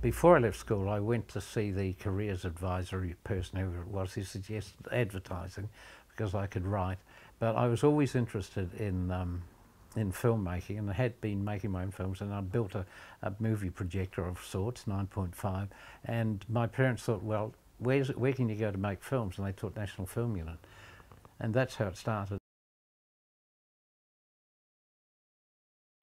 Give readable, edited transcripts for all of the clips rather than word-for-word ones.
before I left school, I went to see the careers advisory person, whoever it was. He suggested advertising because I could write, but I was always interested in filmmaking, and I had been making my own films, and I built a movie projector of sorts, 9.5, and my parents thought, well, where can you go to make films? And they taught National Film Unit, and that's how it started.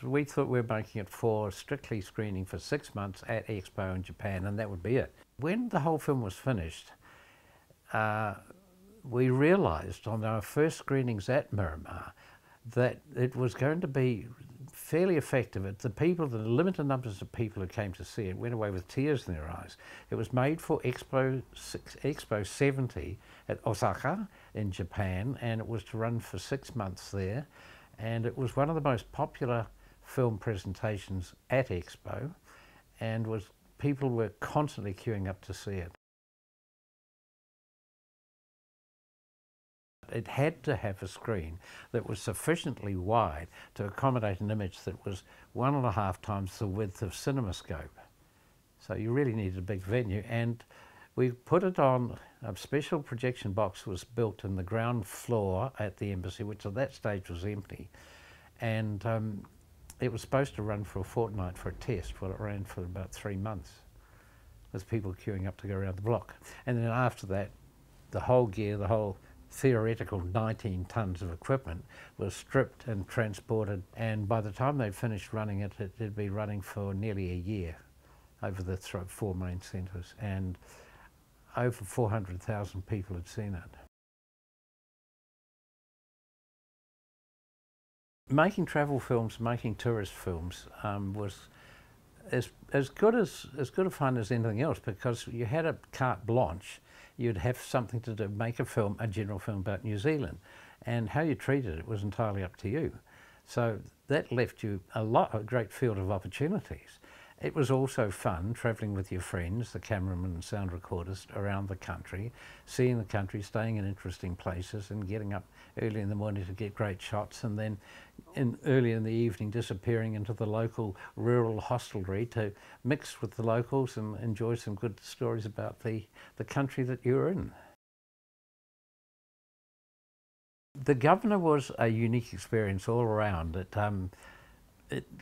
We thought we were making it for strictly screening for 6 months at Expo in Japan, and that would be it. When the whole film was finished, we realised on our first screenings at Miramar that it was going to be fairly effective. The limited numbers of people who came to see it went away with tears in their eyes. It was made for Expo 70 at Osaka in Japan, and it was to run for 6 months there, and it was one of the most popular film presentations at Expo, and people were constantly queuing up to see it. It had to have a screen that was sufficiently wide to accommodate an image that was 1.5 times the width of CinemaScope. So you really needed a big venue, and we put it on. A special projection box was built in the ground floor at the embassy, which at that stage was empty, and it was supposed to run for a fortnight for a test. Well, it ran for about 3 months with people queuing up to go around the block. And then after that, the whole gear, the whole theoretical 19 tons of equipment was stripped and transported, and by the time they'd finished running it, it had been running for nearly a year over the 4 main centres, and over 400,000 people had seen it. Making travel films, making tourist films was as good a fun as anything else, because you had a carte blanche. You'd have something to do, make a film, a general film about New Zealand, and how you treated it was entirely up to you. So that left you a great field of opportunities. It was also fun travelling with your friends, the cameramen and sound recorders, around the country, seeing the country, staying in interesting places, and getting up early in the morning to get great shots, and then early in the evening disappearing into the local rural hostelry to mix with the locals and enjoy some good stories about the country that you were in. The Governor was a unique experience all around. It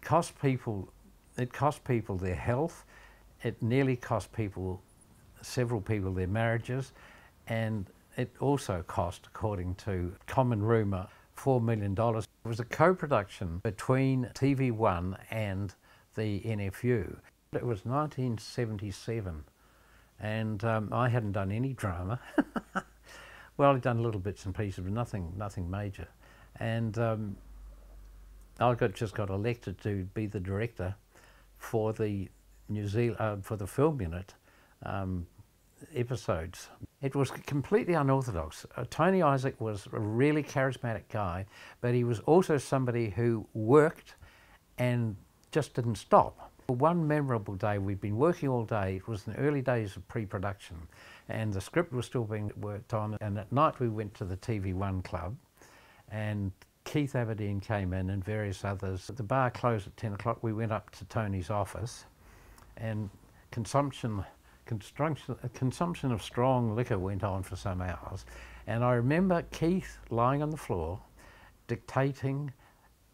cost people their health. It nearly cost several people their marriages, and it also cost, according to common rumour, $4 million. It was a co-production between TV1 and the NFU. It was 1977, and I hadn't done any drama. Well, I'd done little bits and pieces, but nothing major. And I just got elected to be the director for the for the film unit episodes. It was completely unorthodox. Tony Isaac was a really charismatic guy, but he was also somebody who worked and just didn't stop. One memorable day, we'd been working all day. It was in the early days of pre-production, and the script was still being worked on, and at night we went to the TV1 club, and Keith Aberdein came in and various others. The bar closed at 10 o'clock. We went up to Tony's office, and consumption of strong liquor went on for some hours. And I remember Keith lying on the floor, dictating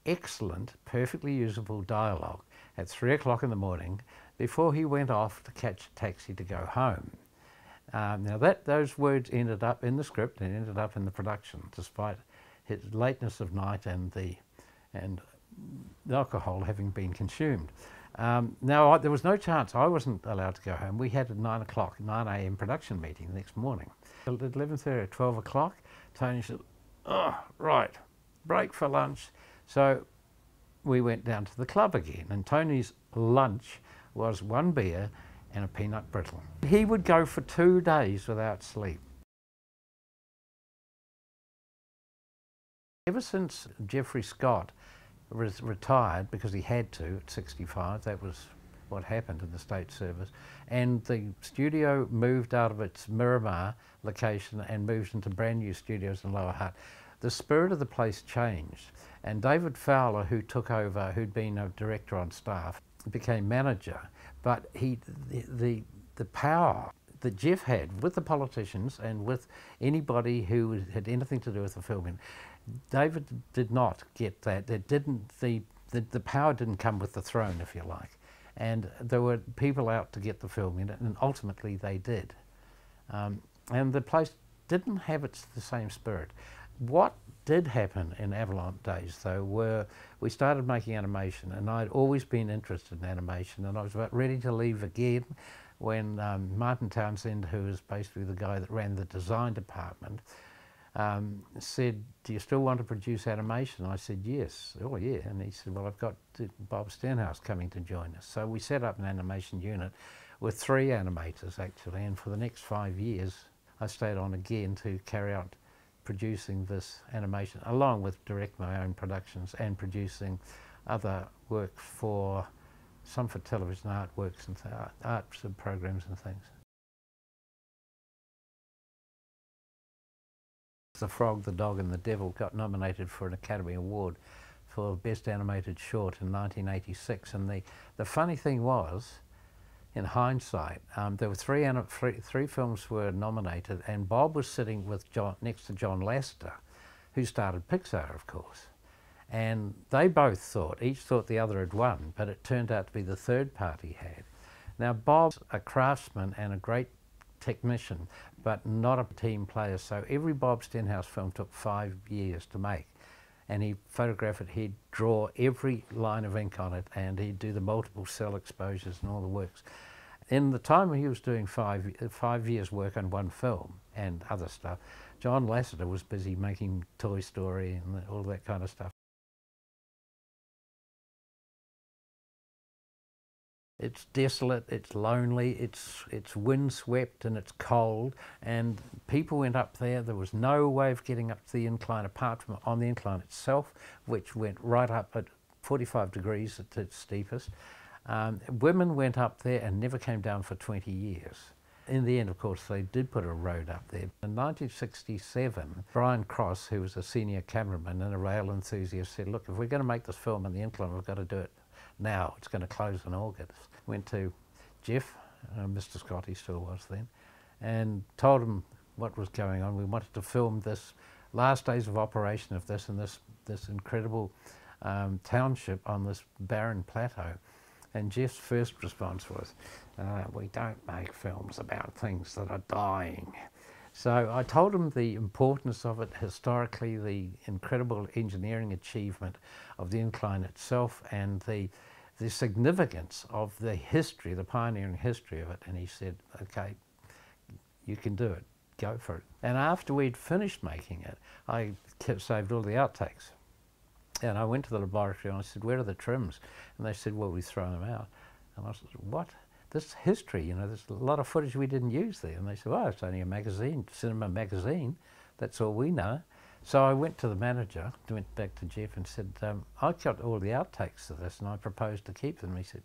excellent, perfectly usable dialogue at 3 o'clock in the morning before he went off to catch a taxi to go home. Now those words ended up in the script and ended up in the production, despite his lateness of night and the alcohol having been consumed. Now there was no chance. I wasn't allowed to go home. We had a 9 a.m. production meeting the next morning. At 11:30 or 12 o'clock, Tony said, "Oh, right, break for lunch." So we went down to the club again, and Tony's lunch was 1 beer and a peanut brittle. He would go for 2 days without sleep. Ever since Geoffrey Scott was retired, because he had to at 65, that was what happened in the State Service, and the studio moved out of its Miramar location and moved into brand new studios in Lower Hutt, the spirit of the place changed, and David Fowler, who took over, who'd been a director on staff, became manager, But the power that Geoff had with the politicians and with anybody who had anything to do with the filming, David did not get that. The power didn't come with the throne, if you like. And there were people out to get the film in it, and ultimately they did. And the place didn't have the same spirit. What did happen in Avalon days, though, were we started making animation, and I'd always been interested in animation, and I was about ready to leave again when Martin Townsend, who was basically the guy that ran the design department, said, "Do you still want to produce animation?" I said, "Yes." "Oh yeah." And he said, "Well, I've got Bob Stenhouse coming to join us." So we set up an animation unit with 3 animators actually, and for the next 5 years I stayed on again to carry out producing this animation, along with direct my own productions and producing other work for some for television artworks and arts programs and things. The Frog, the Dog and the Devil got nominated for an Academy Award for Best Animated Short in 1986, and the funny thing was, in hindsight, there were three films were nominated, and Bob was sitting with next to John Lasseter, who started Pixar, of course. And they both each thought the other had won, but it turned out to be the third party had. Now Bob's a craftsman and a great technician, but not a team player, so every Bob Stenhouse film took 5 years to make. And he'd photograph it, he'd draw every line of ink on it, and he'd do the multiple cell exposures and all the works. In the time when he was doing 5 years work on one film and other stuff, John Lasseter was busy making Toy Story and all that kind of stuff. It's desolate, it's lonely, it's windswept and it's cold, and people went up there. There was no way of getting up to the incline apart from on the incline itself, which went right up at 45 degrees at its steepest. Women went up there and never came down for 20 years. In the end, of course, they did put a road up there. In 1967, Brian Cross, who was a senior cameraman and a rail enthusiast, said, "Look, if we're going to make this film on the incline, we've got to do it now. It's going to close in August." Went to Geoff, Mr. Scott, he still was then, and told him what was going on. We wanted to film this last days of operation of this in this incredible township on this barren plateau. And Geoff's first response was, "We don't make films about things that are dying." So I told him the importance of it historically, the incredible engineering achievement of the incline itself, and the significance of the history, the pioneering history of it. And he said, "Okay, you can do it, go for it." And after we'd finished making it, I saved all the outtakes. And I went to the laboratory and I said, "Where are the trims?" And they said, "Well, we've thrown them out." And I said, "What? This history, you know, there's a lot of footage we didn't use there." And they said, "Well, it's only a magazine, cinema magazine. That's all we know." So I went to the manager, went back to Geoff and said, "I got all the outtakes of this and I proposed to keep them." He said,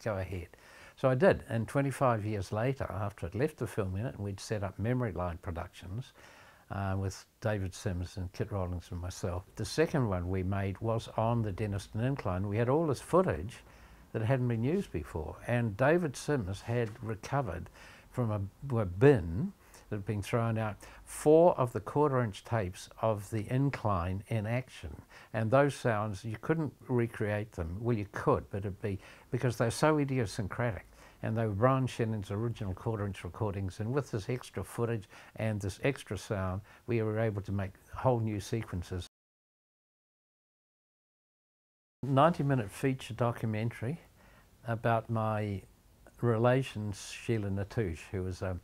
"Go ahead." So I did, and 25 years later, after I'd left the film unit and we'd set up Memory Line Productions with David Sims and Kit Rawlings and myself, the second one we made was on the Denniston Incline. We had all this footage that hadn't been used before, and David Sims had recovered from a bin that had been thrown out 4 of the 1/4-inch tapes of the incline in action, and those sounds, you couldn't recreate them. Well, you could, but it'd be, because they're so idiosyncratic, and they were Brian Shannon's original 1/4-inch recordings, and with this extra footage and this extra sound, we were able to make whole new sequences. 90-minute feature documentary about my relations, Sheila Natouche, who was a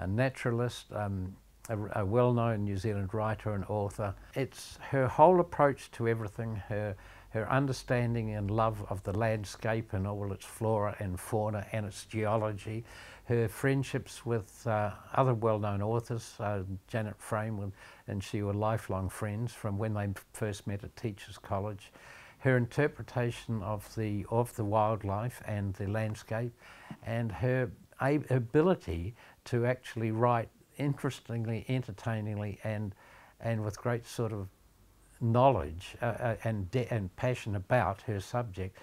naturalist, a well-known New Zealand writer and author. It's her whole approach to everything, her understanding and love of the landscape and all its flora and fauna and its geology, her friendships with other well-known authors, Janet Frame and she were lifelong friends from when they first met at Teachers College, her interpretation of the wildlife and the landscape, and her ability to actually write interestingly, entertainingly, and with great sort of knowledge and passion about her subject.